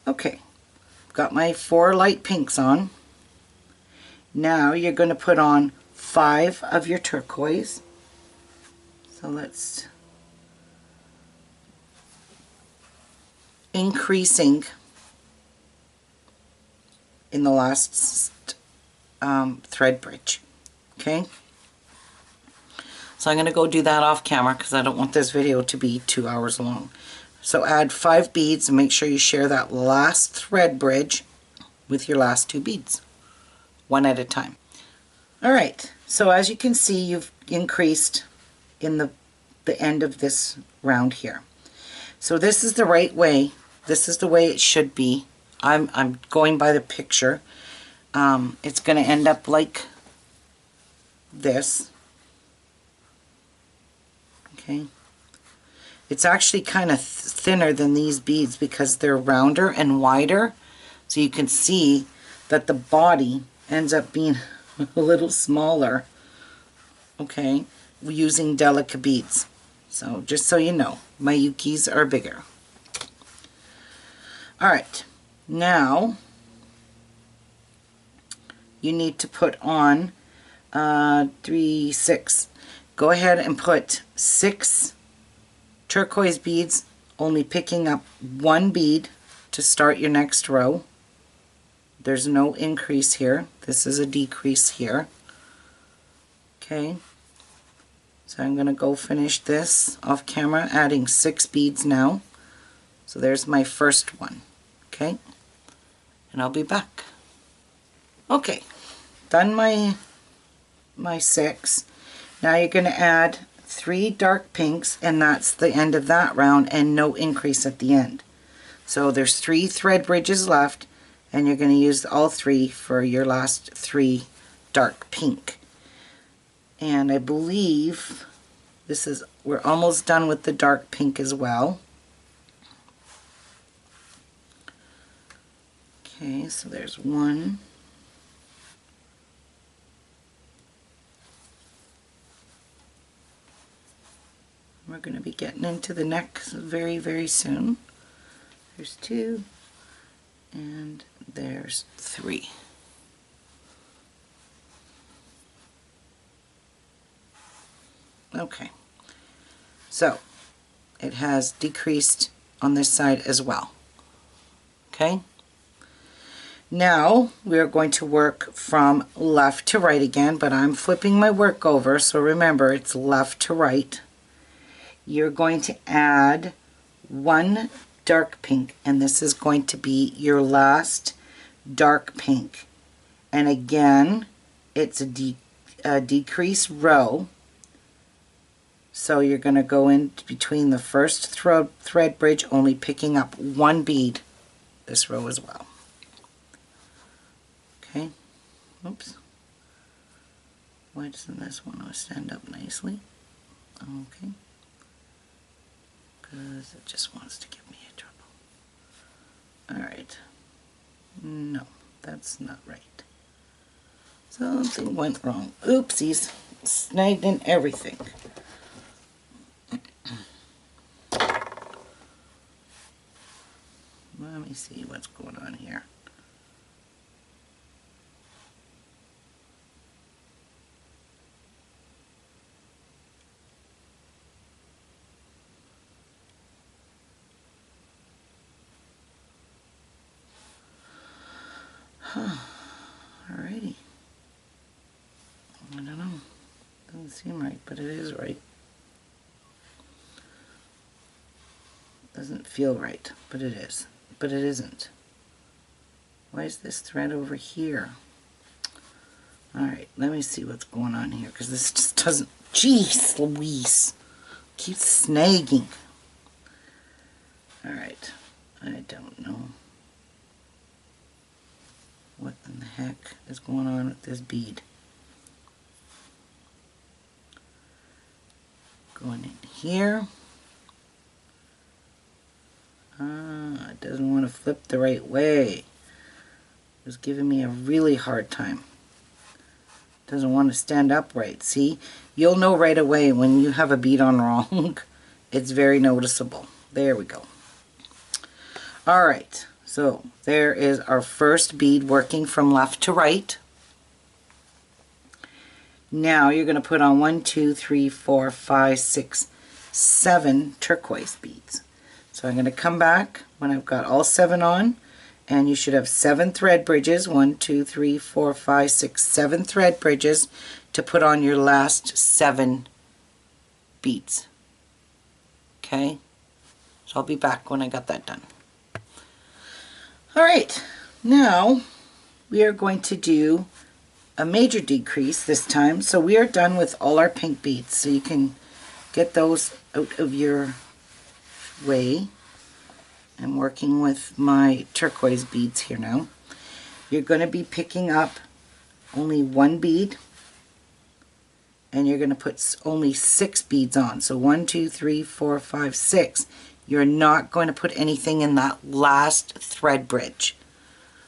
Okay, got my 4 light pinks on. Now you're going to put on 5 of your turquoise. So let's increasing in the last thread bridge. Okay, so I'm going to go do that off camera because I don't want this video to be 2 hours long. So add 5 beads and make sure you share that last thread bridge with your last 2 beads, one at a time. Alright, so as you can see, you've increased in the end of this round here. So this is the right way. This is the way it should be. I'm going by the picture. It's going to end up like this. Okay. It's actually kind of thinner than these beads because they're rounder and wider. So you can see that the body ends up being a little smaller. Okay. Using Delica beads. So just so you know, Miyukis are bigger. Alright. Now you need to put on 3, 6. Go ahead and put 6 turquoise beads, only picking up 1 bead to start your next row. There's no increase here. This is a decrease here. Okay. So I'm going to go finish this off camera, adding 6 beads now. So there's my first one. Okay. And I'll be back. Okay. Done my 6. Now you're going to add 3 dark pinks, and that's the end of that round, and no increase at the end. So there's 3 thread bridges left, and you're going to use all 3 for your last 3 dark pink. And I believe we're almost done with the dark pink as well. Okay, so there's 1. We're going to be getting into the next very, very soon. There's 2, and there's 3. Okay, so it has decreased on this side as well. Okay, now we're going to work from left to right again, but I'm flipping my work over, so remember it's left to right. You're going to add 1 dark pink, and this is going to be your last dark pink. And again, it's a decrease row. So you're going to go in between the first thread bridge, only picking up 1 bead this row as well. Okay. Oops. Why doesn't this one stand up nicely? Okay. Because it just wants to give me a trouble. Alright. No, that's not right. Something went wrong. Oopsies. Snagged in everything. Let me see what's going on here. Alrighty. I don't know. Doesn't seem right, but it is right. Doesn't feel right, but it is. But it isn't. Why is this thread over here? Alright, let me see what's going on here, because this just doesn't... Jeez Louise! Keeps snagging. Alright, I don't know what in the heck is going on with this bead. Going in here. It doesn't want to flip the right way. It was giving me a really hard time. It doesn't want to stand upright. See? You'll know right away when you have a bead on wrong. It's very noticeable. There we go. Alright, So there is our first bead working from left to right. Now you're going to put on 1, 2, 3, 4, 5, 6, 7 turquoise beads. So I'm going to come back when I've got all 7 on, and you should have 7 thread bridges, 1, 2, 3, 4, 5, 6, 7 thread bridges to put on your last 7 beads. Okay, so I'll be back when I got that done. Alright, now we are going to do a major decrease this time. So we are done with all our pink beads, so you can get those out of your way. I'm working with my turquoise beads here now. You're going to be picking up only 1 bead, and you're going to put only 6 beads on. So 1, 2, 3, 4, 5, 6. You're not going to put anything in that last thread bridge.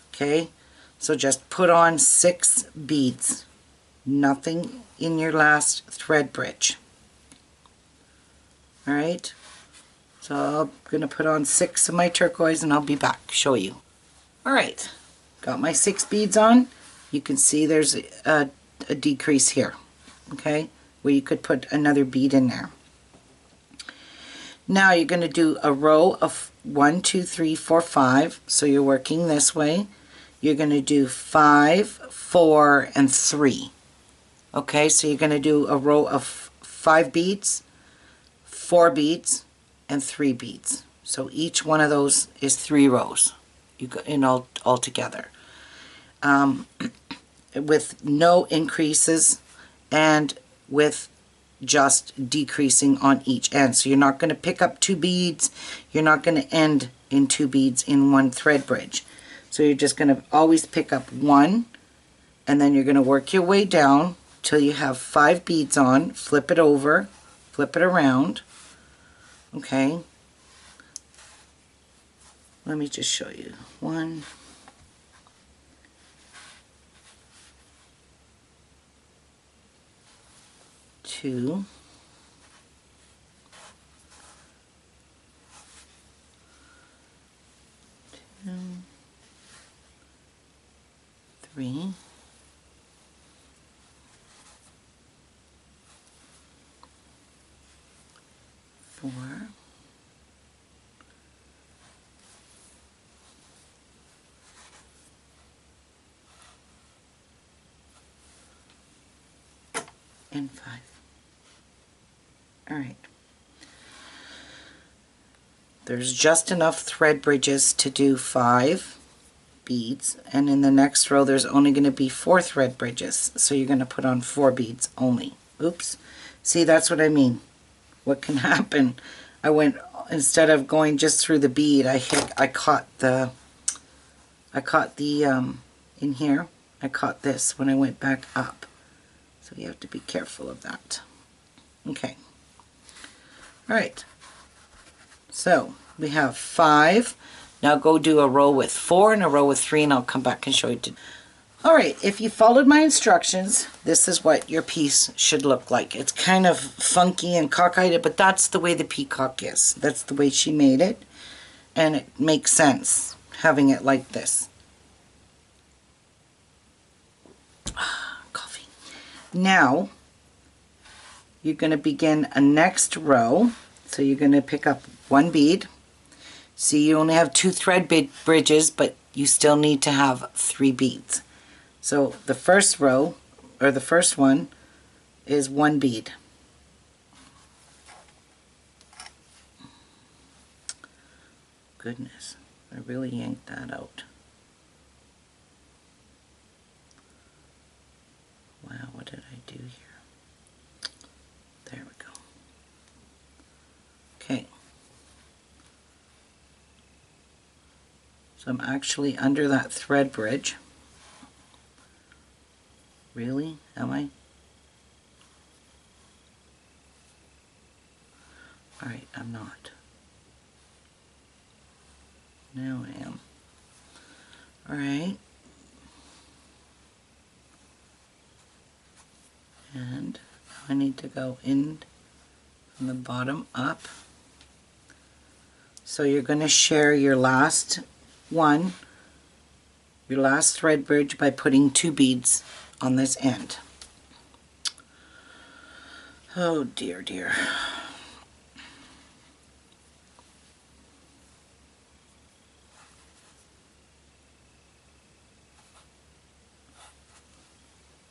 Okay, so just put on 6 beads. Nothing in your last thread bridge. Alright, so I'm going to put on 6 of my turquoise and I'll be back, show you. Alright, got my 6 beads on. You can see there's a decrease here, okay, where you could put another bead in there. Now you're going to do a row of 1, 2, 3, 4, 5. So you're working this way. You're going to do 5, 4, and 3. Okay, so you're going to do a row of 5 beads, 4 beads, and 3 beads. So each one of those is 3 rows. You go in all together, with no increases and with just decreasing on each end. So you're not going to pick up 2 beads, you're not going to end in 2 beads in one thread bridge. So you're just going to always pick up 1, and then you're going to work your way down till you have 5 beads on, flip it over, flip it around. Okay, let me just show you. 1, 2, 3, 4, 5. Alright. There's just enough thread bridges to do 5 beads, and in the next row there's only going to be 4 thread bridges, so you're going to put on 4 beads only. Oops. See, that's what I mean. What can happen? I went, instead of going just through the bead, I caught the in here, I caught this when I went back up. So you have to be careful of that. Okay. Alright. So we have 5. Now go do a row with 4 and a row with 3, and I'll come back and show you. Alright, if you followed my instructions, this is what your piece should look like. It's kind of funky and cockeyed, but that's the way the peacock is. That's the way she made it, and it makes sense having it like this. Coffee. Now you're going to begin a next row. So you're going to pick up 1 bead. See, you only have 2 thread bridges, but you still need to have 3 beads. So the first row, or the first one, is 1 bead. Goodness, I really yanked that out. Wow, what did I do here? There we go. Okay. So I'm actually under that thread bridge. Really? Am I? Alright, I'm not. Now I am. Alright. And I need to go in from the bottom up. So you're going to share your last one, your last thread bridge, by putting 2 beads on this end. Oh dear, dear.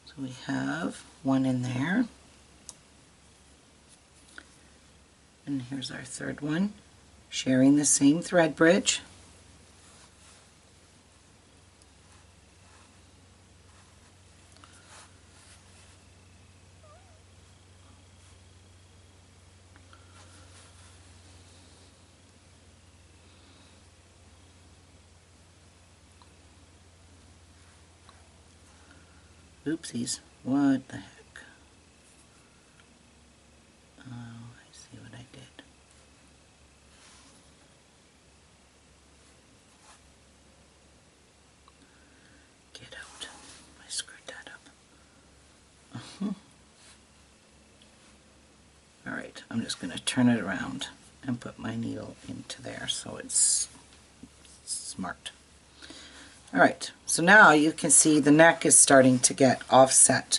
So we have one in there. And here's our third one, sharing the same thread bridge. Oopsies, what the heck? Oh, I see what I did. Get out. I screwed that up. Alright, I'm just going to turn it around and put my needle into there so it's smart. Alright, so now you can see the neck is starting to get offset.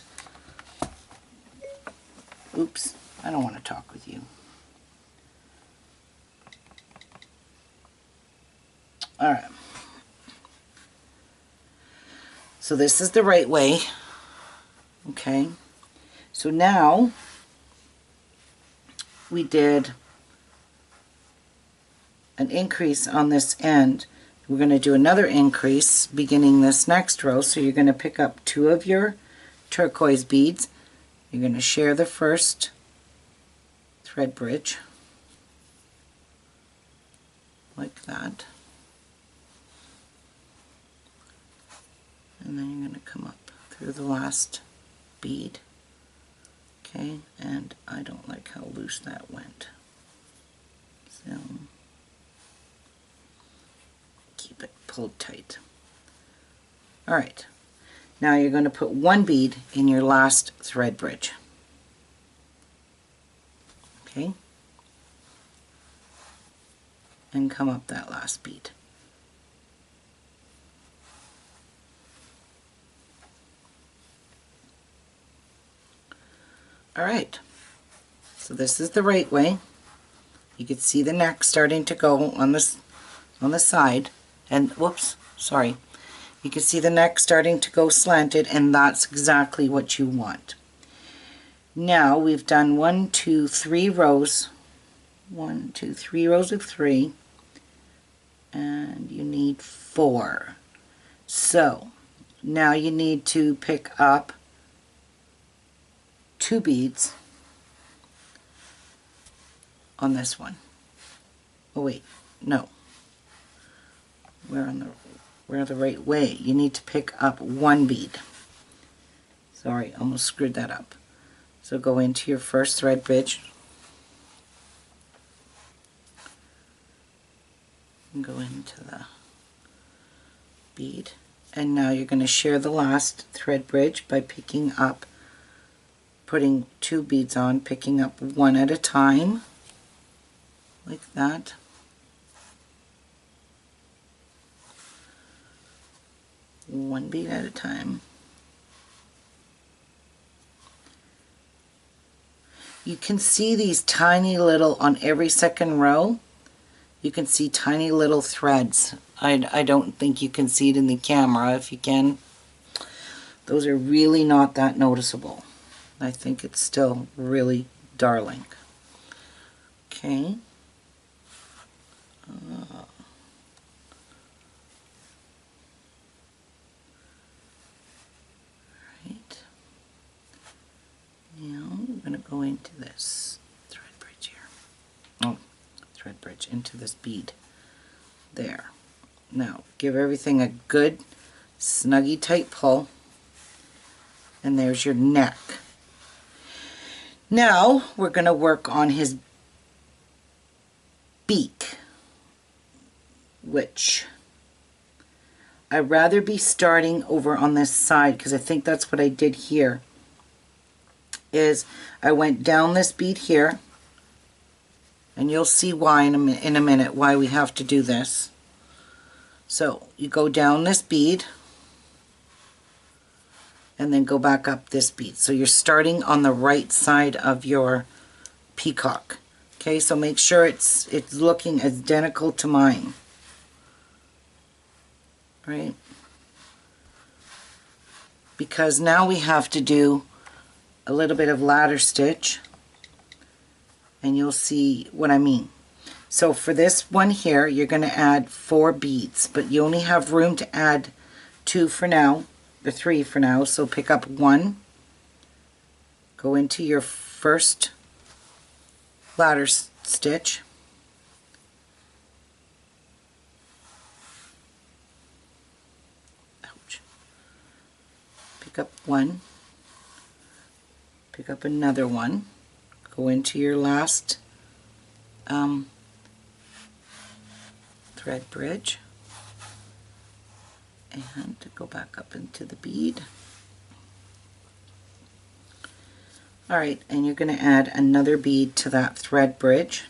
Oops, I don't want to talk with you. Alright. So this is the right way. Okay. So now we did an increase on this end. We're going to do another increase beginning this next row. So you're going to pick up 2 of your turquoise beads. You're going to share the first thread bridge like that. And then you're going to come up through the last bead. Okay, and I don't like how loose that went. So keep it pulled tight. Alright, now you're going to put 1 bead in your last thread bridge. Okay, and come up that last bead. Alright, so this is the right way. You can see the neck starting to go on this on the side, and whoops, sorry. You can see the neck starting to go slanted, and that's exactly what you want. Now we've done 1, 2, 3 rows. 1, 2, 3 rows of 3, and you need 4. So now you need to pick up 2 beads on this one. Oh wait, no. We're the right way. You need to pick up 1 bead. Sorry, almost screwed that up. So go into your first thread bridge and go into the bead, and now you're going to share the last thread bridge by picking up, putting 2 beads on, picking up 1 at a time like that. One bead at a time. You can see these tiny little, on every second row, you can see tiny little threads. I don't think you can see it in the camera. If you can, those are really not that noticeable. I think it's still really darling. Okay. Right. Now we're going to go into this thread bridge here. Oh, thread bridge into this bead. There. Now give everything a good snuggy tight pull, and there's your neck. Now we're going to work on his beak, which I'd rather be starting over on this side, because I think that's what I did here. Is I went down this bead here, and you'll see why in a minute why we have to do this. So you go down this bead and then go back up this bead. So you're starting on the right side of your peacock. Okay, so make sure it's looking identical to mine. Right? Because now we have to do a little bit of ladder stitch, and you'll see what I mean. So for this one here, you're going to add 4 beads, but you only have room to add 2 for now, or 3 for now. So pick up 1, go into your first ladder stitch, ouch, pick up 1, pick up another one, go into your last thread bridge, and go back up into the bead. Alright, and you're going to add another bead to that thread bridge,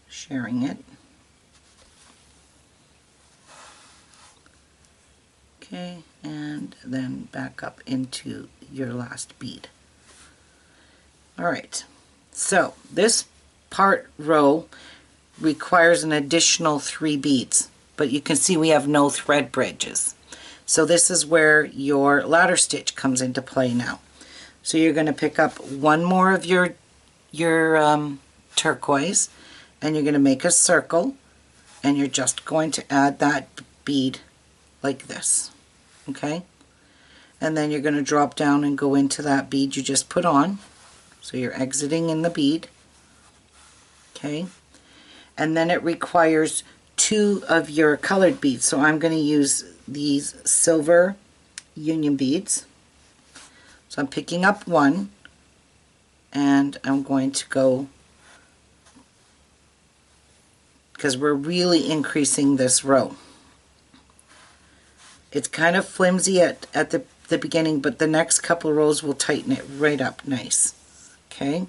sharing it. Okay, and then back up into your last bead. Alright, so this row requires an additional 3 beads, but you can see we have no thread bridges. So this is where your ladder stitch comes into play now. So you're going to pick up 1 more of your turquoise, and you're going to make a circle, and you're just going to add that bead like this. Okay? And then you're going to drop down and go into that bead you just put on. So you're exiting in the bead. Okay? And then it requires 2 of your colored beads. So I'm going to use these silver union beads. So I'm picking up 1, and I'm going to go, because we're really increasing this row. It's kind of flimsy at the beginning, but the next couple rows will tighten it right up nice. Okay?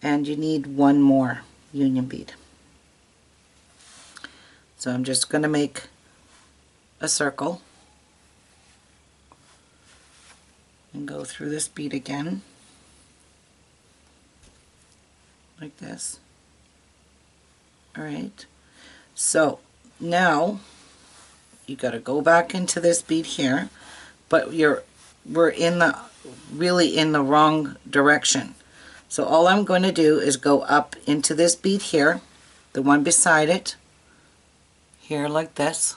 And you need 1 more union bead. So I'm just going to make a circle and go through this bead again, like this. Alright, so now you got to go back into this bead here, but we're really in the wrong direction. So all I'm going to do is go up into this bead here, the one beside it, here like this.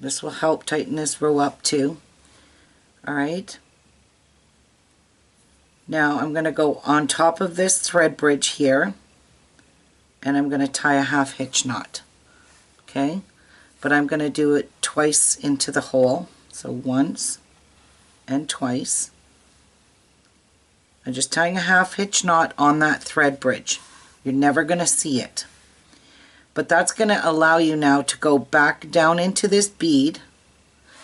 This will help tighten this row up too. Alright. Now I'm going to go on top of this thread bridge here, and I'm going to tie a half hitch knot. Okay? But I'm going to do it twice into the hole. So once and twice. I'm just tying a half hitch knot on that thread bridge. You're never going to see it. But that's going to allow you now to go back down into this bead,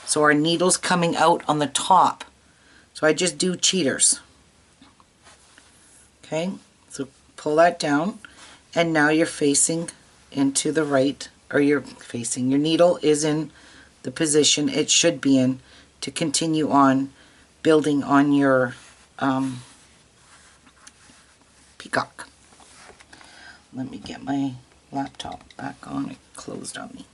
so our needle's coming out on the top. So I just do cheaters. Okay, so pull that down, and now you're facing into the right, or your needle is in the position it should be in to continue on building on your peacock. Let me get my laptop back on. It closed on me.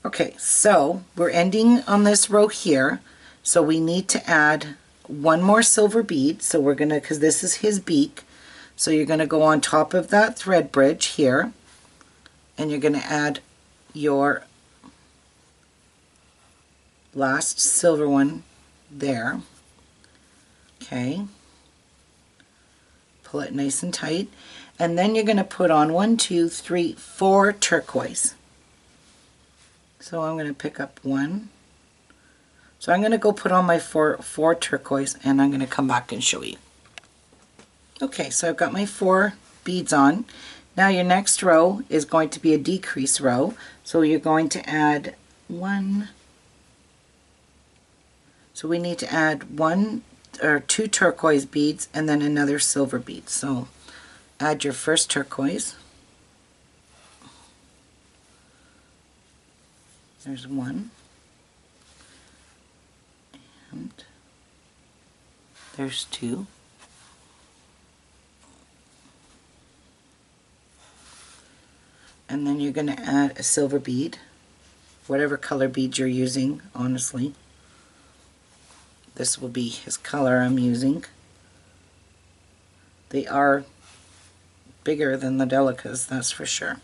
Okay, so we're ending on this row here, so we need to add 1 more silver bead. So we're gonna, because this is his beak, so you're gonna go on top of that thread bridge here, and you're gonna add your last silver one there. Okay, pull it nice and tight, and then you're going to put on 1, 2, 3, 4 turquoise. So I'm going to pick up 1. So I'm going to go put on my four turquoise, and I'm going to come back and show you. Okay, so I've got my 4 beads on. Now your next row is going to be a decrease row, so you're going to add 1. So we need to add 1 or 2 turquoise beads and then another silver bead. So add your first turquoise. There's one. And there's two. And then you're going to add a silver bead, whatever color bead you're using, honestly. This will be his color I'm using. They are bigger than the Delicas, that's for sure.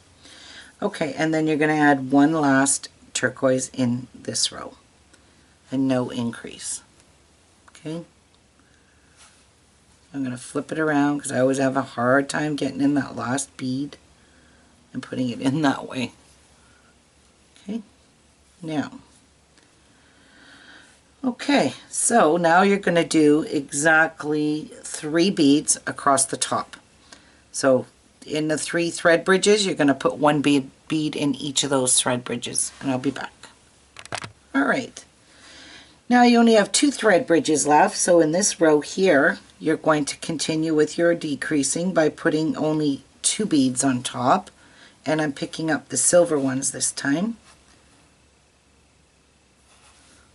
Okay, and then you're going to add one last turquoise in this row, and no increase. Okay? I'm going to flip it around because I always have a hard time getting in that last bead and putting it in that way. Okay, now, okay, so now you're going to do exactly 3 beads across the top. So in the 3 thread bridges, you're going to put 1 bead in each of those thread bridges, and I'll be back. Alright, now you only have 2 thread bridges left, so in this row here, you're going to continue with your decreasing by putting only 2 beads on top. And I'm picking up the silver ones this time.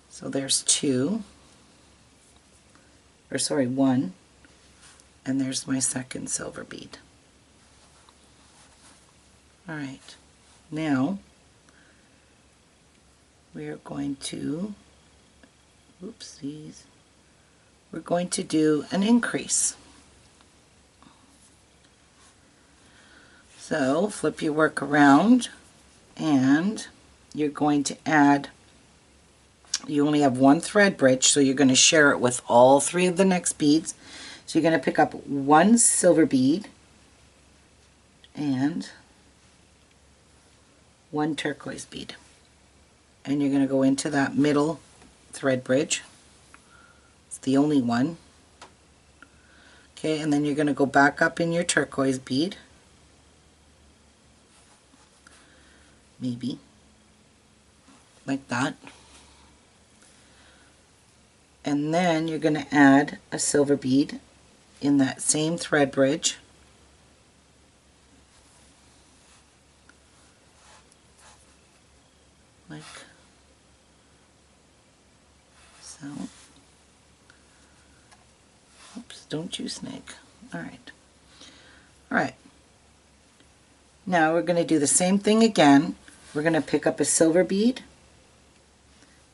So there's 2, or sorry, 1, and there's my second silver bead. Alright, now we are going to, oopsies, we're going to do an increase. So flip your work around, and you're going to add, you only have 1 thread bridge, so you're going to share it with all 3 of the next beads. So you're going to pick up 1 silver bead and 1 turquoise bead, and you're going to go into that middle thread bridge. It's the only one. Okay, and then you're going to go back up in your turquoise bead. Maybe like that, and then you're going to add a silver bead in that same thread bridge, like so. Oops, don't you snake. Alright, alright, now we're going to do the same thing again. We're going to pick up a silver bead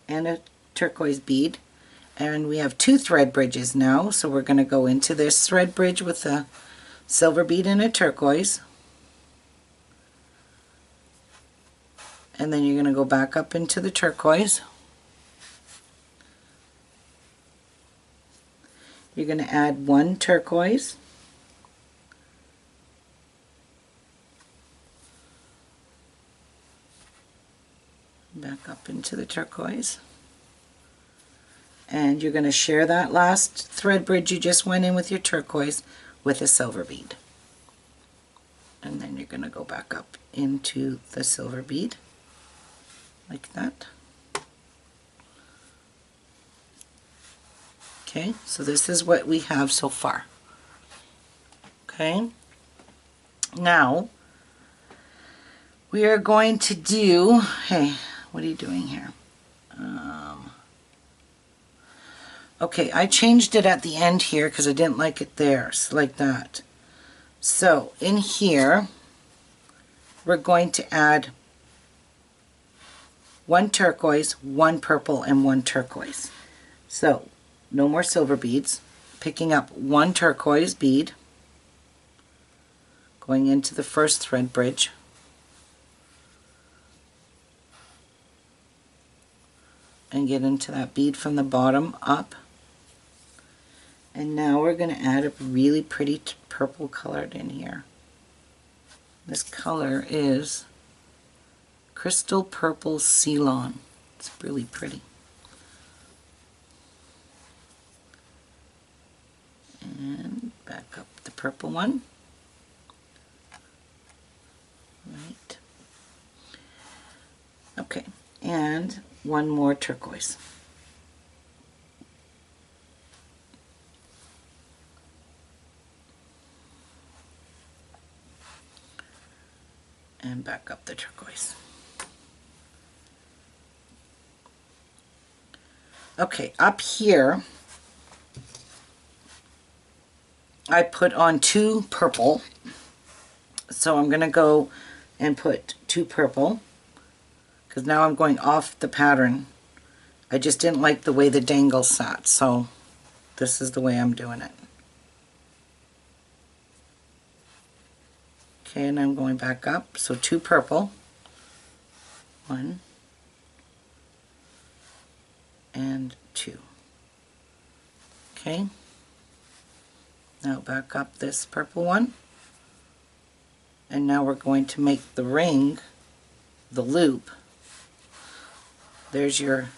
and a turquoise bead, and we have 2 thread bridges now, so we're going to go into this thread bridge with a silver bead and a turquoise, and then you're going to go back up into the turquoise. You're going to add 1 turquoise, back up into the turquoise, and you're going to share that last thread bridge you just went in with your turquoise with a silver bead, and then you're going to go back up into the silver bead like that. Okay, so this is what we have so far. Okay, now we are going to do, hey, what are you doing here? Okay, I changed it at the end here because I didn't like it there, so like that. So in here, we're going to add 1 turquoise, 1 purple, and 1 turquoise. So no more silver beads. Picking up 1 turquoise bead, going into the first thread bridge, and get into that bead from the bottom up. And now we're going to add a really pretty purple color in here. This color is Crystal Purple Ceylon. It's really pretty. And back up the purple one. Right. Okay, and 1 more turquoise. and back up the turquoise. Okay, up here I put on 2 purple, so I'm gonna go and put 2 purple because now I'm going off the pattern. I just didn't like the way the dangle sat, so this is the way I'm doing it. Okay, and I'm going back up, so 2 purple, 1 and 2. Okay, now back up this purple one, and now we're going to make the ring, the loop. There's your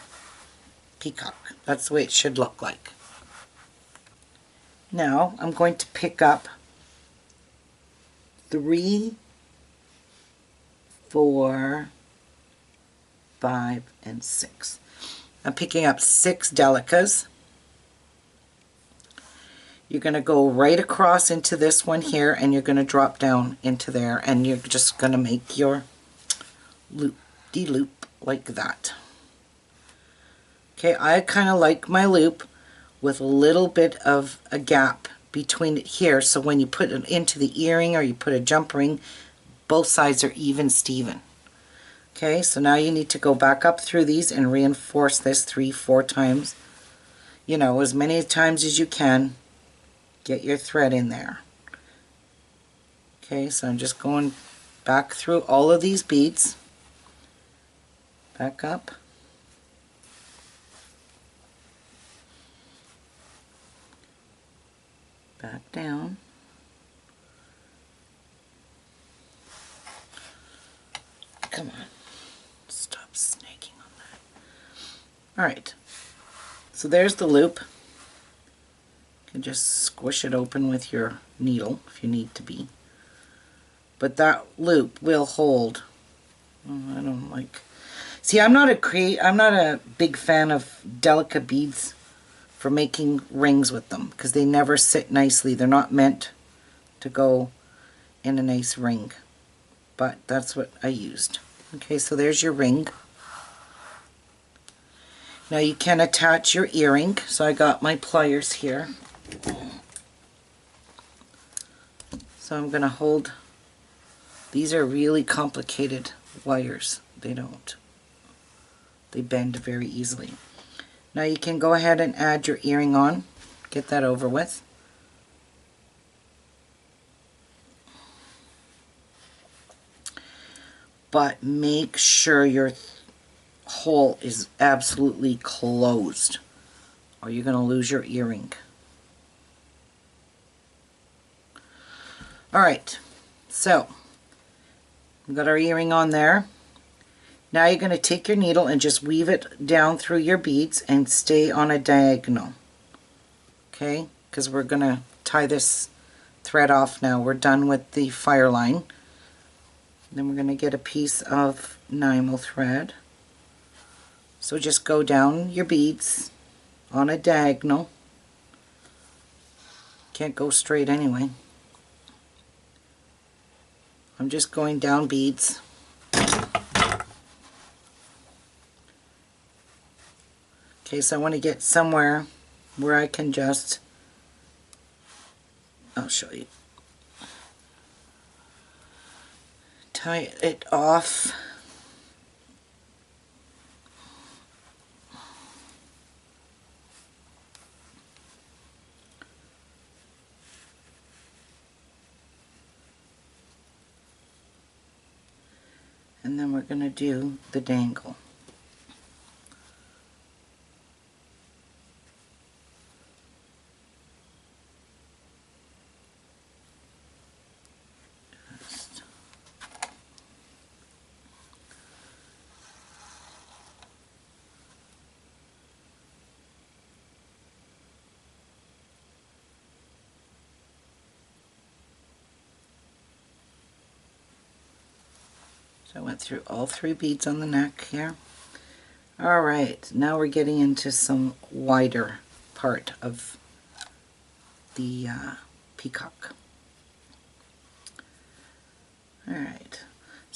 peacock. That's the way it should look like. Now I'm going to pick up 3, 4, 5, and 6. I'm picking up 6 Delicas. You're going to go right across into this one here, and you're going to drop down into there, and you're just going to make your loop-de-loop like that. Okay, I kind of like my loop with a little bit of a gap between it here, so when you put it into the earring or you put a jump ring, both sides are even Steven. Okay, so now you need to go back up through these and reinforce this 3-4 times. You know, as many times as you can. Get your thread in there. Okay, so I'm just going back through all of these beads. Back up. Back down. Come on. Stop snaking on that. Alright. So there's the loop. You can just squish it open with your needle if you need to be. But that loop will hold. Oh, I don't like. See, I'm not a big fan of Delica beads for making rings with them because they never sit nicely. They're not meant to go in a nice ring. But that's what I used. Okay, so there's your ring. Now you can attach your earring. So I got my pliers here. So I'm going to hold. These are really complicated wires. They bend very easily. Now you can go ahead and add your earring on. Get that over with. But make sure your hole is absolutely closed or you're going to lose your earring. Alright, so we've got our earring on there. Now you're going to take your needle and just weave it down through your beads and stay on a diagonal. Okay, because we're going to tie this thread off now. We're done with the Fireline. Then we're going to get a piece of Nymo thread. So just go down your beads on a diagonal. Can't go straight anyway. I'm just going down beads. Okay, so I want to get somewhere where I can just, I'll show you, tie it off. And then we're going to do the dangle. So I went through all 3 beads on the neck here. Alright, now we're getting into some wider part of the peacock. Alright,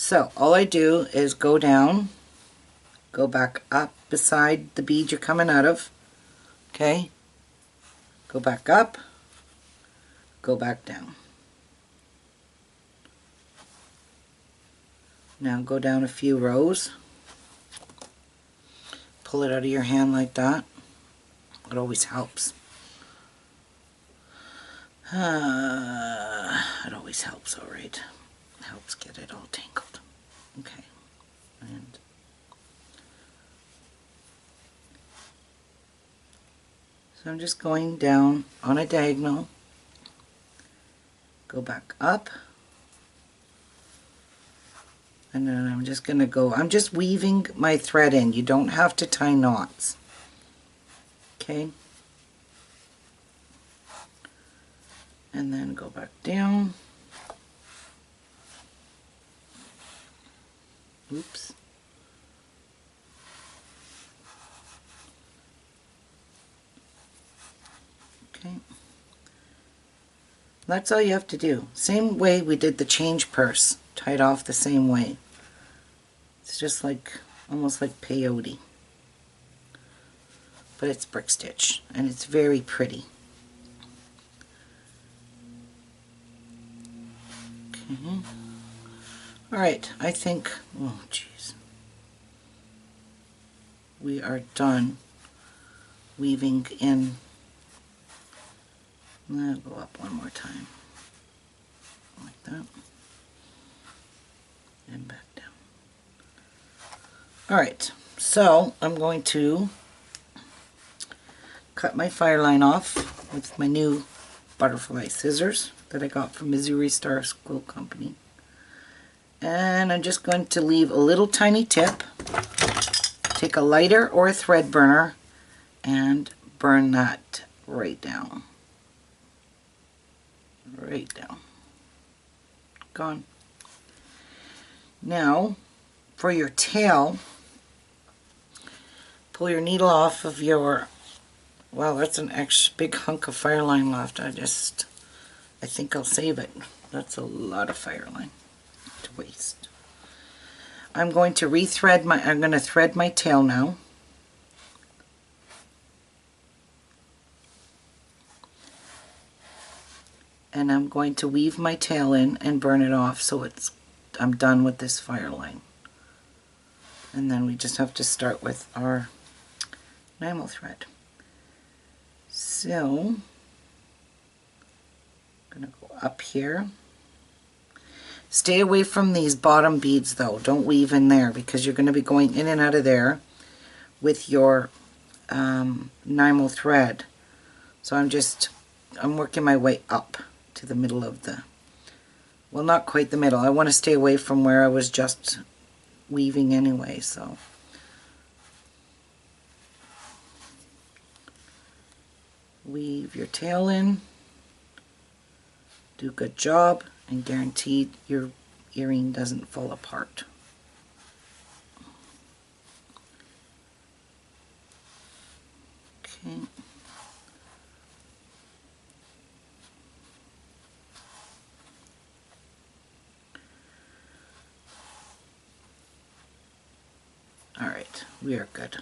So all I do is go down, go back up beside the bead you're coming out of, okay, go back up, go back down. Now go down a few rows, pull it out of your hand like that. It always helps. It always helps, alright. It helps get it all tangled. Okay. And so I'm just going down on a diagonal, go back up, and then I'm just going to go, I'm just weaving my thread in. You don't have to tie knots. Okay. And then go back down. Oops. Okay. That's all you have to do. Same way we did the change purse. Tied off the same way. It's just like, almost like peyote. But it's brick stitch. And it's very pretty. Okay. Alright, I think, oh jeez. We are done weaving in. I'll go up one more time. Like that. And back down. Alright, so I'm going to cut my Fireline off with my new butterfly scissors that I got from Missouri Star Quill Company. And I'm just going to leave a little tiny tip. Take a lighter or a thread burner and burn that right down. Right down. Gone. Now, for your tail, pull your needle off of your, wow, that's an extra big hunk of Fireline left. I think I'll save it. That's a lot of Fireline to waste. I'm going to I'm going to thread my tail now. And I'm going to weave my tail in and burn it off so I'm done with this Fireline. And then we just have to start with our Nymo thread. So I'm going to go up here. Stay away from these bottom beads though. Don't weave in there because you're going to be going in and out of there with your Nymo thread. So I'm working my way up to the middle of the, well, not quite the middle. I want to stay away from where I was just weaving anyway, so. Weave your tail in. Do a good job and guaranteed your earring doesn't fall apart. Okay. Alright, we are good.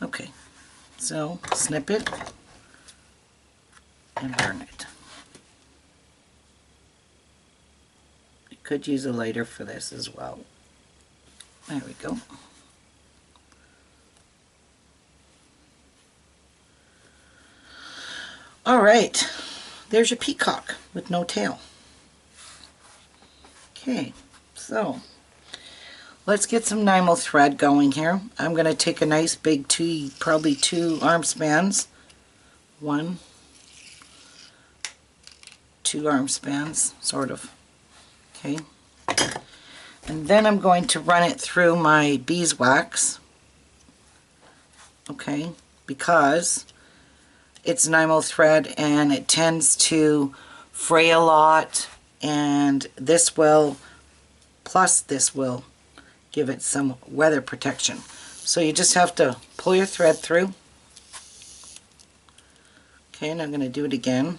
Okay, so snip it and burn it. You could use a lighter for this as well. There we go. Alright, there's your peacock with no tail. Okay, so let's get some Nymo thread going here. I'm going to take a nice big probably two arm spans. 1, 2 arm spans, sort of. Okay. And then I'm going to run it through my beeswax. Okay, because it's Nymo thread and it tends to fray a lot, and this will, plus this will, give it some weather protection. So you just have to pull your thread through. Okay, and I'm going to do it again.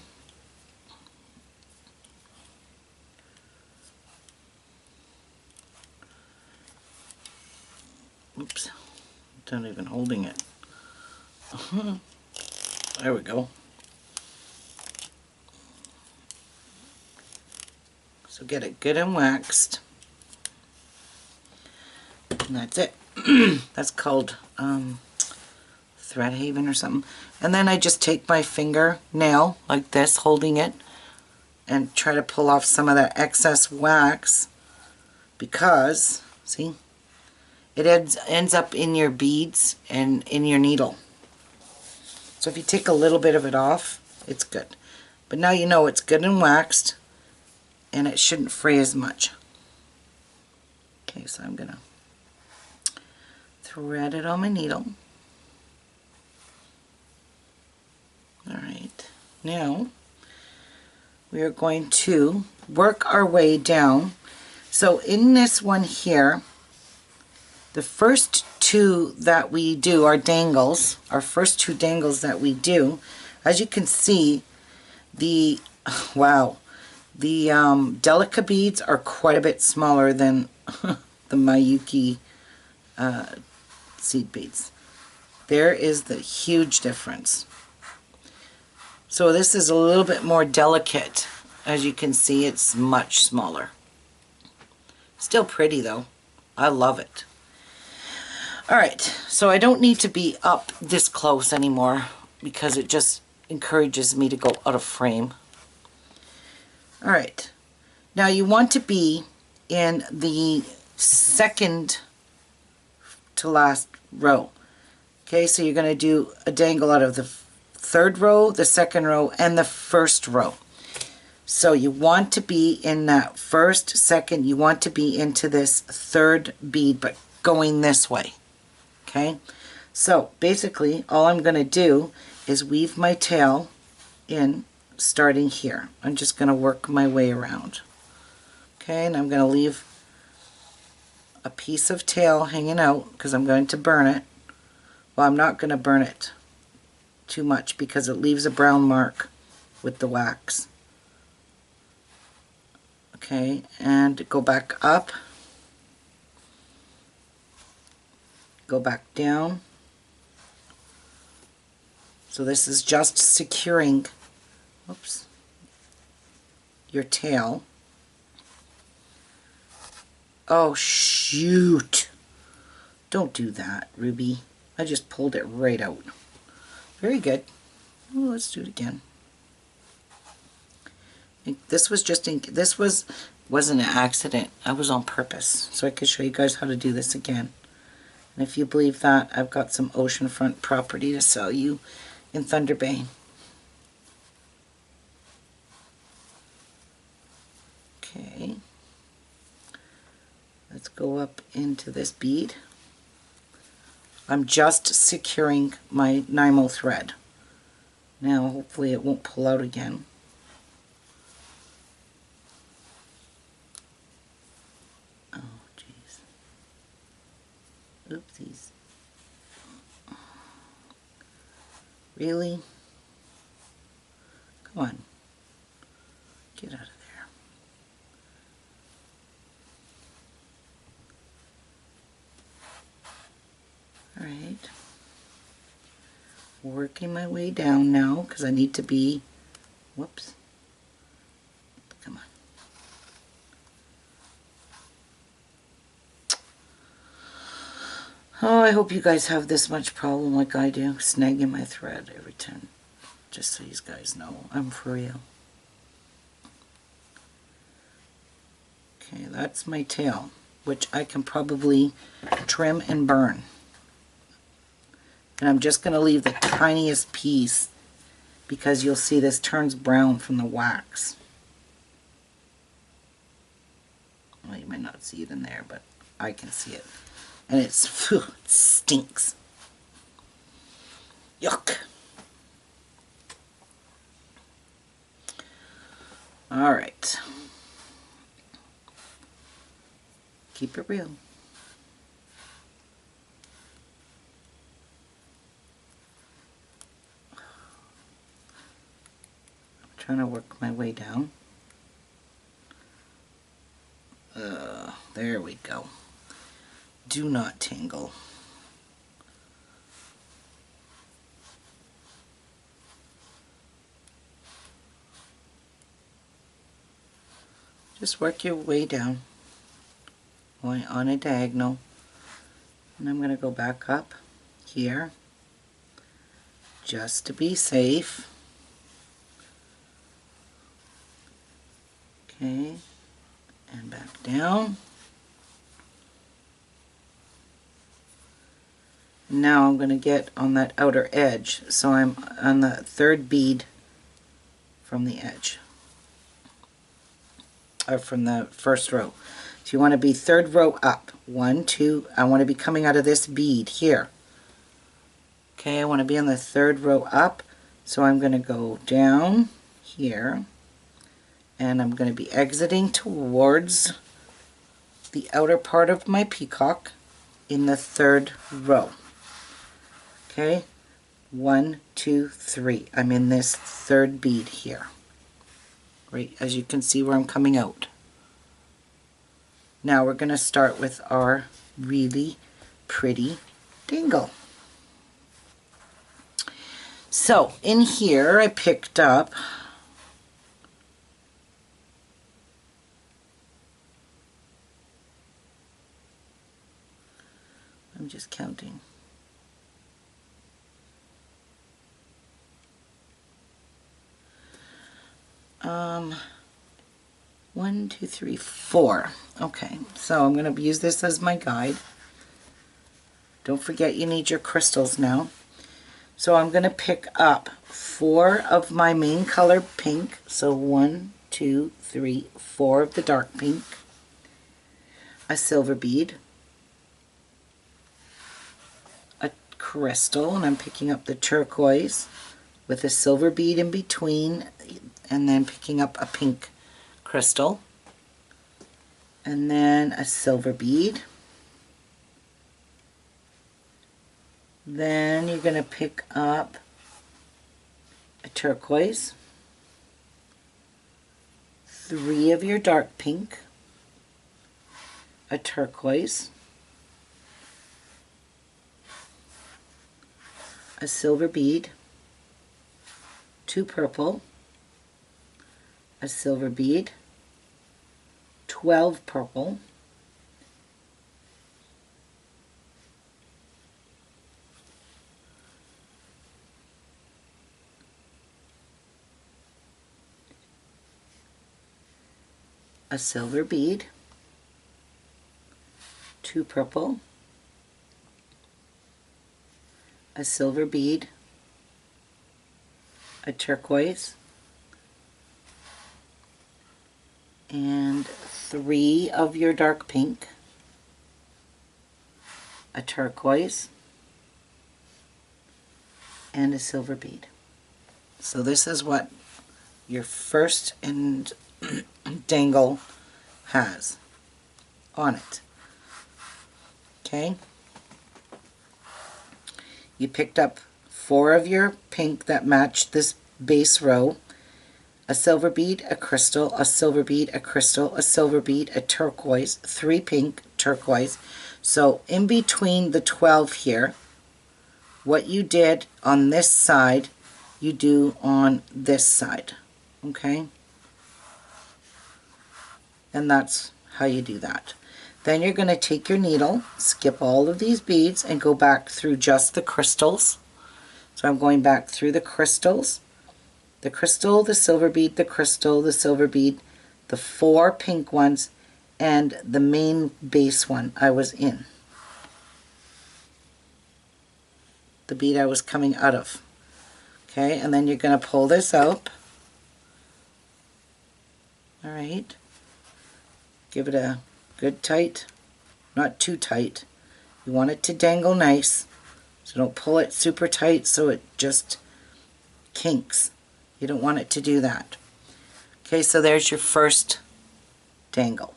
Oops, not even holding it. There we go. So get it good and waxed. And that's it. That's called Thread Haven or something. And then I just take my finger nail like this, holding it, and try to pull off some of that excess wax, because, see, it ends up in your beads and in your needle. So if you take a little bit of it off, it's good. But now you know it's good and waxed, and it shouldn't fray as much. Okay, so I'm going to thread it on my needle. Alright, now we are going to work our way down. So in this one here, the first two that we do are dangles. Our first two dangles that we do, as you can see, the Delica beads are quite a bit smaller than the Miyuki seed beads. There is the huge difference. So this is a little bit more delicate. As you can see, it's much smaller. Still pretty though. I love it. Alright, so I don't need to be up this close anymore because it just encourages me to go out of frame. Alright, now you want to be in the second to last row. Okay, so you're going to do a dangle out of the third row, the second row, and the first row. So you want to be in that first, second, you want to be into this third bead, but going this way. Okay, so basically all I'm going to do is weave my tail in starting here. I'm just going to work my way around. Okay, and I'm going to leave a piece of tail hanging out because I'm going to burn it. Well, I'm not going to burn it too much because it leaves a brown mark with the wax. Okay, and go back up, go back down. So this is just securing, whoops, your tail. Oh shoot, don't do that, Ruby. I just pulled it right out. Very good. Well, let's do it again. This was just wasn't an accident. I was on purpose so I could show you guys how to do this again. And if you believe that, I've got some oceanfront property to sell you in Thunder Bay. Okay. Let's go up into this bead. I'm just securing my Nymo thread. Now hopefully it won't pull out again. Oh jeez. Oopsies. Really? Come on. Get out of there. Alright. Working my way down now because I need to be, whoops. Come on. Oh, I hope you guys have this much problem like I do, snagging my thread every time. Just so you guys know, I'm for real. Okay, that's my tail, which I can probably trim and burn. And I'm just going to leave the tiniest piece because you'll see this turns brown from the wax. Well, you might not see it in there, but I can see it. And it stinks. Yuck. Alright. Keep it real. I'm trying to work my way down. There we go. do not tangle. Just work your way down, going on a diagonal, and I'm going to go back up here just to be safe. Okay, and back down. Now I'm going to get on that outer edge, so I'm on the third bead from the edge, or from the first row. So you want to be third row up. 1, 2, I want to be coming out of this bead here. Okay, I want to be on the third row up, so I'm going to go down here, and I'm going to be exiting towards the outer part of my peacock in the third row. Okay, 1, 2, 3. I'm in this third bead here, right, as you can see where I'm coming out. Now we're going to start with our really pretty dangle. So in here I picked up I'm just counting. 1, 2, 3, 4. Okay, so I'm going to use this as my guide. Don't forget you need your crystals now. So I'm going to pick up 4 of my main color pink. So 1, 2, 3, 4 of the dark pink. A silver bead. A crystal, and I'm picking up the turquoise with a silver bead in between, and then picking up a pink crystal, and then a silver bead. Then you're going to pick up a turquoise, 3 of your dark pink, a turquoise, a silver bead, 2 purple, a silver bead, 12 purple, a silver bead, 2 purple, a silver bead, a turquoise, and 3 of your dark pink, a turquoise, and a silver bead. So this is what your first and dangle has on it. Okay, you picked up 4 of your pink that matched this base row, a silver bead, a crystal, a silver bead, a crystal, a silver bead, a turquoise, 3 pink, turquoise. So in between the 12 here, what you did on this side, you do on this side, okay? And that's how you do that. Then you're going to take your needle, skip all of these beads, and go back through just the crystals. So I'm going back through the crystals, the crystal, the silver bead, the crystal, the silver bead, the 4 pink ones, and the main base one I was in. The bead I was coming out of. Okay, and then you're going to pull this up. Alright. Give it a good tight, not too tight. You want it to dangle nice, so don't pull it super tight so it just kinks. You don't want it to do that. Okay, so there's your first dangle.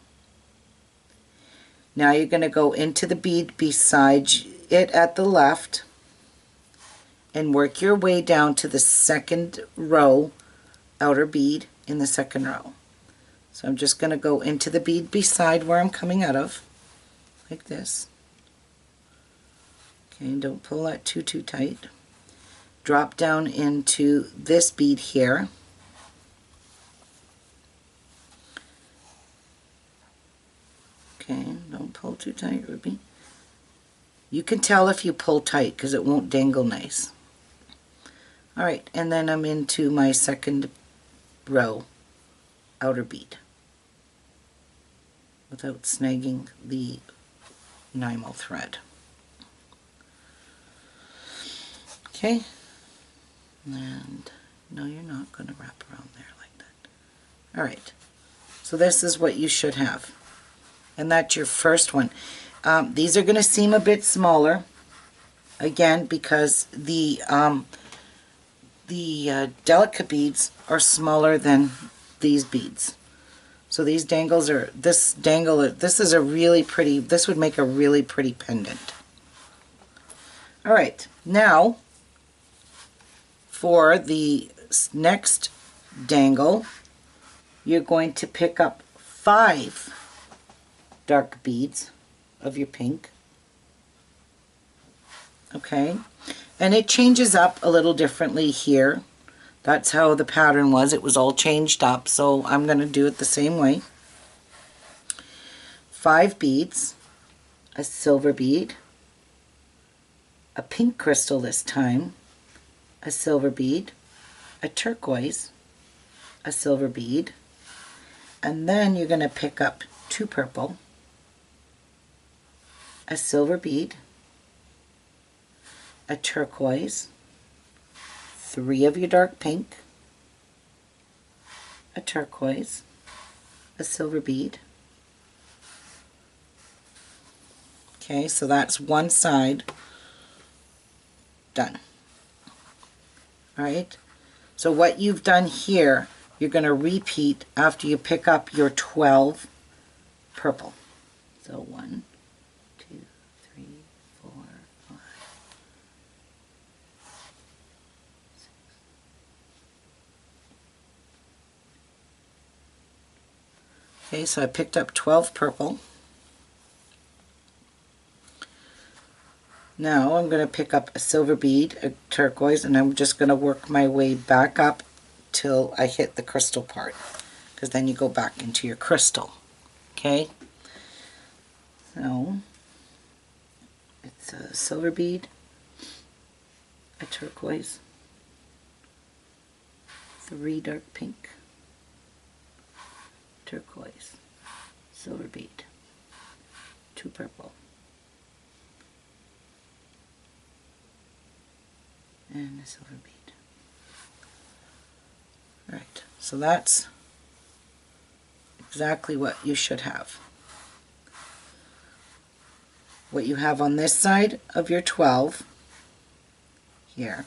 Now you're going to go into the bead beside it at the left and work your way down to the second row outer bead in the second row. So I'm just going to go into the bead beside where I'm coming out of, like this. Okay, don't pull that too tight. Drop down into this bead here. Okay, don't pull too tight, Ruby. You can tell if you pull tight because it won't dangle nice. Alright, and then I'm into my second row outer bead without snagging the Nymo thread. Okay, and no, you're not going to wrap around there like that. Alright, so this is what you should have, and that's your first one. These are going to seem a bit smaller, again, because the Delica beads are smaller than these beads. So these dangles are, this is a really pretty, this would make a really pretty pendant. Alright, now for the next dangle, you're going to pick up 5 dark beads of your pink. Okay, and it changes up a little differently here. That's how the pattern was. It was all changed up, so I'm going to do it the same way. 5 beads, a silver bead, a pink crystal this time, a silver bead, a turquoise, a silver bead, and then you're going to pick up 2 purple, a silver bead, a turquoise, 3 of your dark pink, a turquoise, a silver bead. Okay, so that's one side done. Alright, so what you've done here, you're going to repeat after you pick up your 12 purple. So 1, 2, 3, 4, 5, 6. Okay, so I picked up 12 purple. Now I'm going to pick up a silver bead, a turquoise, and I'm just going to work my way back up till I hit the crystal part, because then you go back into your crystal. Okay, so it's a silver bead, a turquoise, 3 dark pink, turquoise, silver bead, 2 purple, and a silver bead. Right, so that's exactly what you should have. What you have on this side of your 12 here,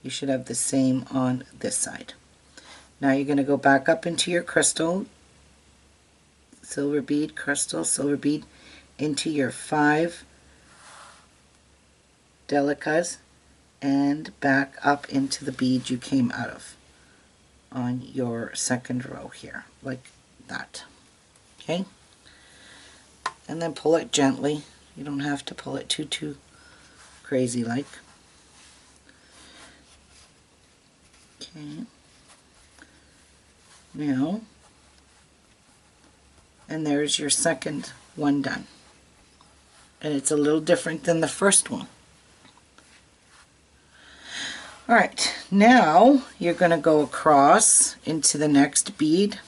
you should have the same on this side. Now you're going to go back up into your crystal, silver bead, crystal, silver bead, into your 5 Delicas, and back up into the bead you came out of on your second row here, like that. Okay, and then pull it gently. You don't have to pull it too crazy like. Okay, now, and there's your second one done, and it's a little different than the first one. Alright, now you're going to go across into the next bead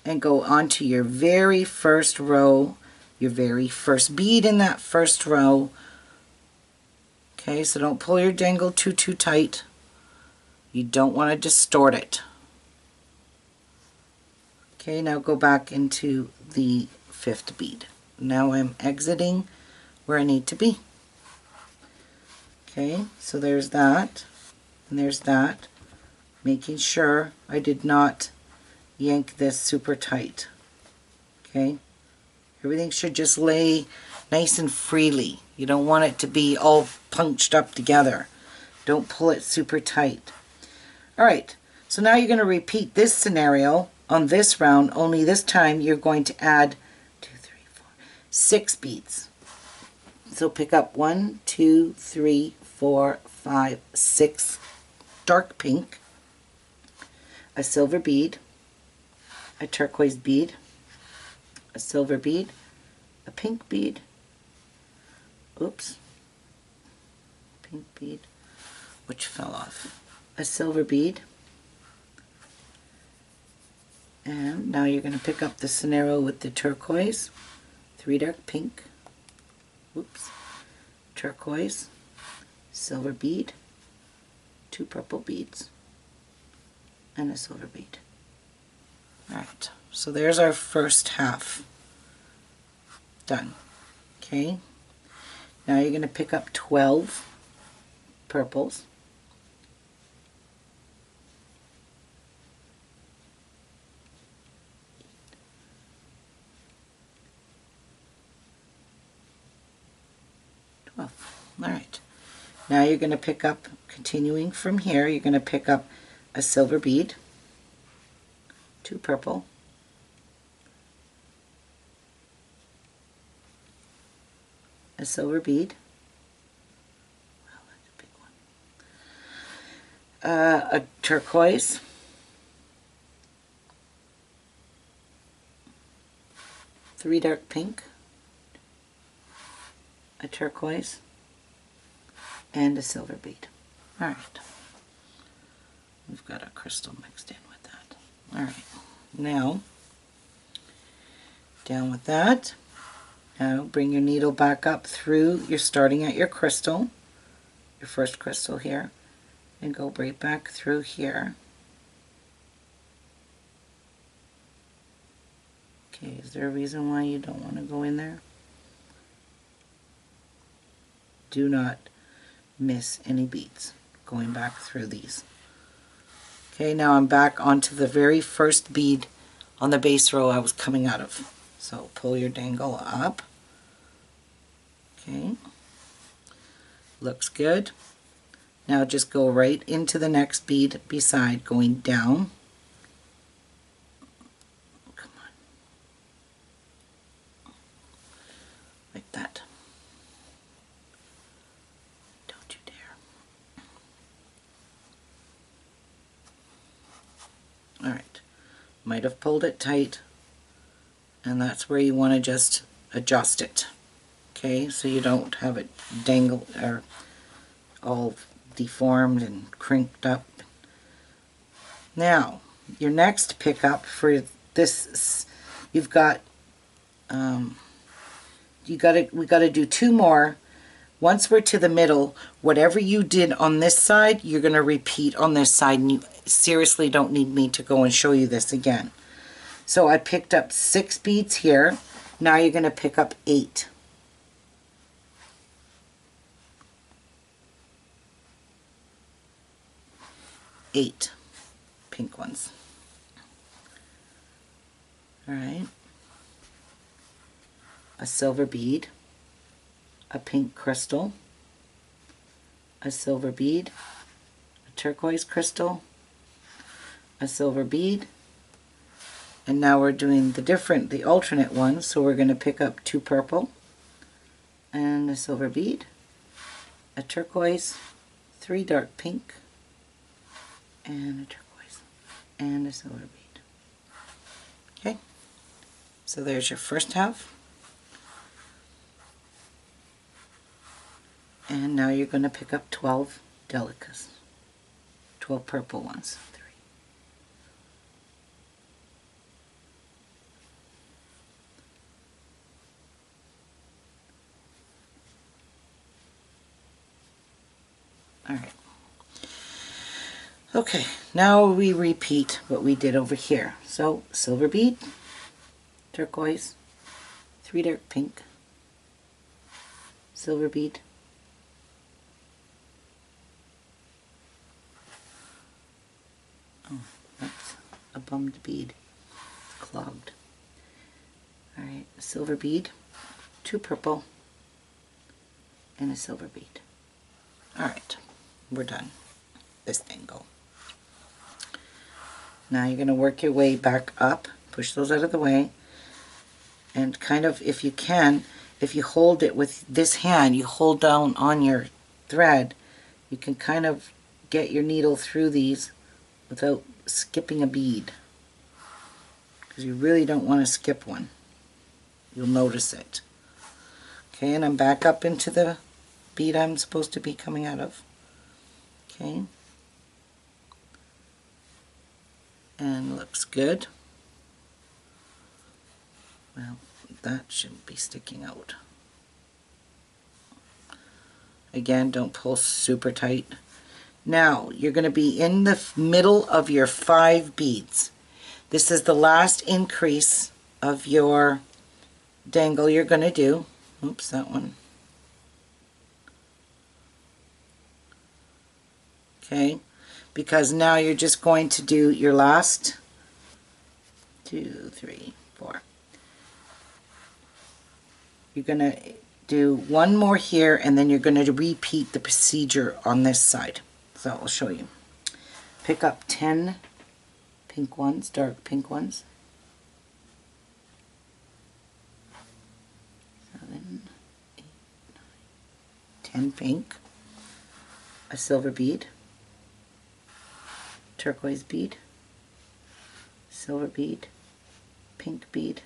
and go onto your very first row, your very first bead in that first row. Okay, so don't pull your dangle too tight. You don't want to distort it. Okay, now go back into the 5th bead. Now I'm exiting where I need to be. Okay, so there's that, and there's that, making sure I did not yank this super tight. Okay, everything should just lay nice and freely. You don't want it to be all punched up together. Don't pull it super tight. Alright, so now you're going to repeat this scenario on this round, only this time you're going to add 2, 3, 4, 6 beads. So pick up 1, 2, 3, 4, 5, 6 dark pink, a silver bead, a turquoise bead, a silver bead, a pink bead, oops, pink bead, which fell off, a silver bead, and now you're going to pick up the scenario with the turquoise, 3 dark pink, oops, turquoise, silver bead, 2 purple beads, and a silver bead. Alright, so there's our first half done. Okay, now you're going to pick up 12 purples, alright, now you're going to pick up, continuing from here, you're going to pick up a silver bead, 2 purple, a silver bead, wow, that's a big one, a turquoise, three dark pink, a turquoise, and a silver bead. Alright, we've got our crystal mixed in with that. Alright, now down with that. Now bring your needle back up through, you're starting at your crystal, your first crystal here, and go right back through here. Okay, is there a reason why you don't want to go in there? Do not miss any beads going back through these. Okay, now I'm back onto the very first bead on the base row I was coming out of. So pull your dangle up. Okay, looks good. Now just go right into the next bead beside, going down. Come on. Like that. Don't you dare. Alright, might have pulled it tight, and that's where you want to just adjust it. Okay, so you don't have it dangle or all deformed and crinked up. Now, your next pickup for this, you've got, we got to do 2 more. Once we're to the middle, whatever you did on this side, you're going to repeat on this side, and you seriously don't need me to go and show you this again. So I picked up 6 beads here. Now you're going to pick up 8. 8 pink ones. Alright. A silver bead, a pink crystal, a silver bead, a turquoise crystal, a silver bead, and now we're doing the alternate one, so we're going to pick up 2 purple and a silver bead, a turquoise, 3 dark pink, and a turquoise, and a silver bead. Okay, so there's your first half. And now you're going to pick up 12 Delicas, 12 purple ones. 3. Alright. Okay, now we repeat what we did over here. So, silver bead, turquoise, 3 dark pink, silver bead, oh, that's a bummed bead, it's clogged. Alright, a silver bead, 2 purple, and a silver bead. Alright, we're done. This angle. Now you're going to work your way back up, push those out of the way, and kind of, if you can, if you hold it with this hand, you hold down on your thread, you can kind of get your needle through these without skipping a bead, because you really don't want to skip one. You'll notice it. Okay, and I'm back up into the bead I'm supposed to be coming out of. Okay, and looks good. Well, that shouldn't be sticking out. Again, don't pull super tight. Now you're going to be in the middle of your 5 beads. This is the last increase of your dangle you're going to do. Oops, that one. Okay, because now you're just going to do your last 2, 3, 4. You're going to do one more here, and then you're going to repeat the procedure on this side. So I'll show you. Pick up 10 pink ones, dark pink ones. 7, 8, 9, 10 pink. A silver bead. Turquoise bead. Silver bead. Pink bead.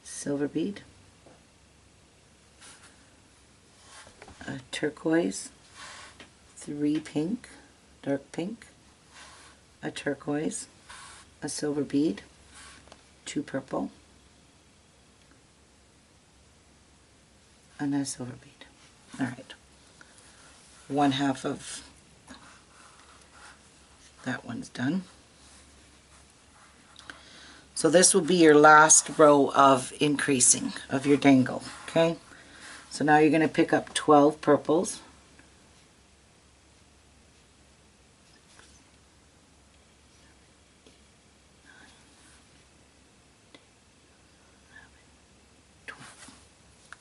Silver bead. A turquoise. 3 pink, dark pink, a turquoise, a silver bead, 2 purple, and a silver bead. Alright, 1/2 of that one's done. So this will be your last row of increasing of your dangle. Okay, so now you're going to pick up 12 purples.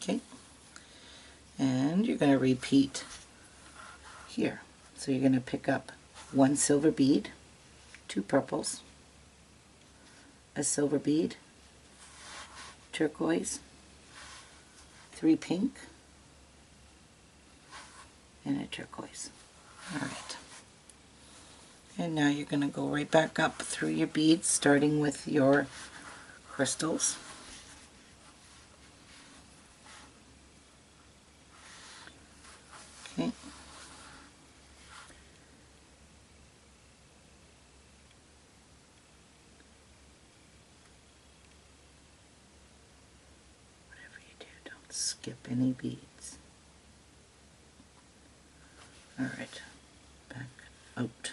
Okay, and you're going to repeat here. So you're going to pick up 1 silver bead, 2 purples, a silver bead, turquoise, 3 pink, and a turquoise. Alright, and now you're going to go right back up through your beads, starting with your crystals. Okay. Whatever you do, don't skip any beads. Alright, back out.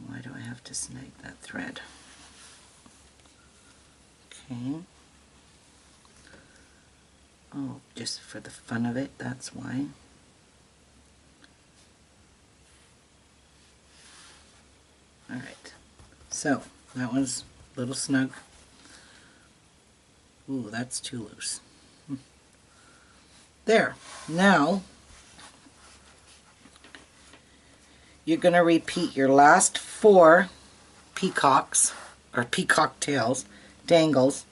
Why do I have to snag that thread? Okay. Oh, just for the fun of it, that's why. Alright, so that one's a little snug. Ooh, that's too loose. There. Now, you're going to repeat your last 4 peacocks, or peacock tails, dangles,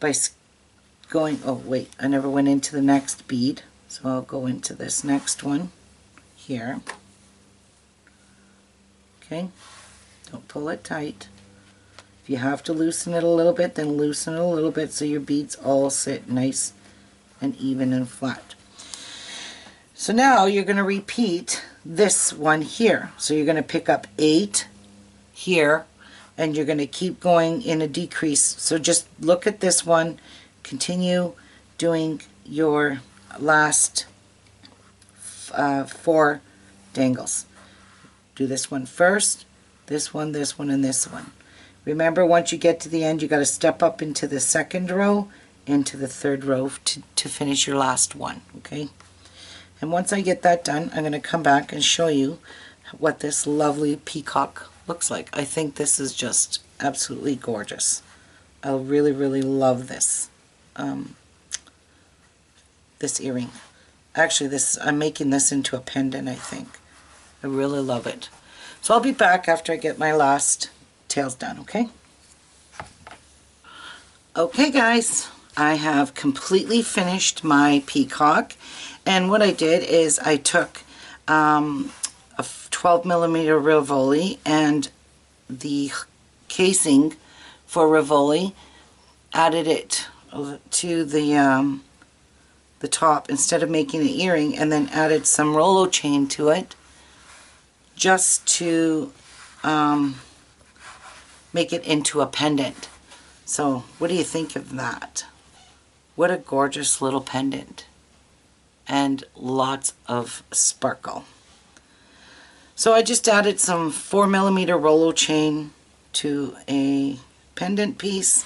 by going, oh wait, I never went into the next bead, so I'll go into this next one here. Okay, don't pull it tight. If you have to loosen it a little bit, then loosen it a little bit so your beads all sit nice and even and flat. So now you're going to repeat this one here. So you're going to pick up 8 here, and you're going to keep going in a decrease. So just look at this one, continue doing your last 4 dangles. Do this one first, this one, and this one. Remember, once you get to the end, you got to step up into the second row, into the third row to finish your last one, okay? And once I get that done, I'm going to come back and show you what this lovely peacock looks like. I think this is just absolutely gorgeous. I really, really love this. This earring. Actually, I'm making this into a pendant, I think. I really love it. So I'll be back after I get my last tails done, okay? Okay guys, I have completely finished my peacock, and what I did is I took a 12mm Rivoli and the casing for Rivoli, added it to the top instead of making an earring, and then added some Rolo chain to it just to make it into a pendant. So what do you think of that? What a gorgeous little pendant, and lots of sparkle. So I just added some 4mm Rolo chain to a pendant piece.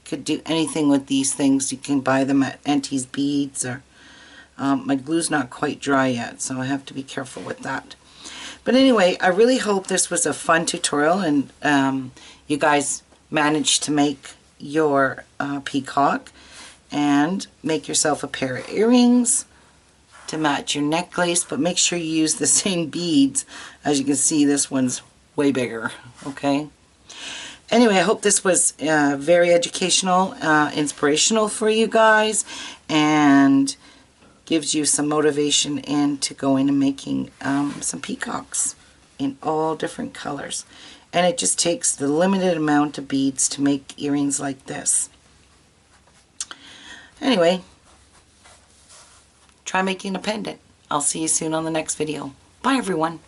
Could do anything with these things. You can buy them at Auntie's Beads, or my glue's not quite dry yet, so I have to be careful with that. But anyway, I really hope this was a fun tutorial, and you guys managed to make your peacock and make yourself a pair of earrings to match your necklace, but make sure you use the same beads. As you can see, this one's way bigger, okay? Anyway, I hope this was very educational, inspirational for you guys, and gives you some motivation into going and making some peacocks in all different colors. And it just takes the limited amount of beads to make earrings like this. Anyway, try making a pendant. I'll see you soon on the next video. Bye everyone.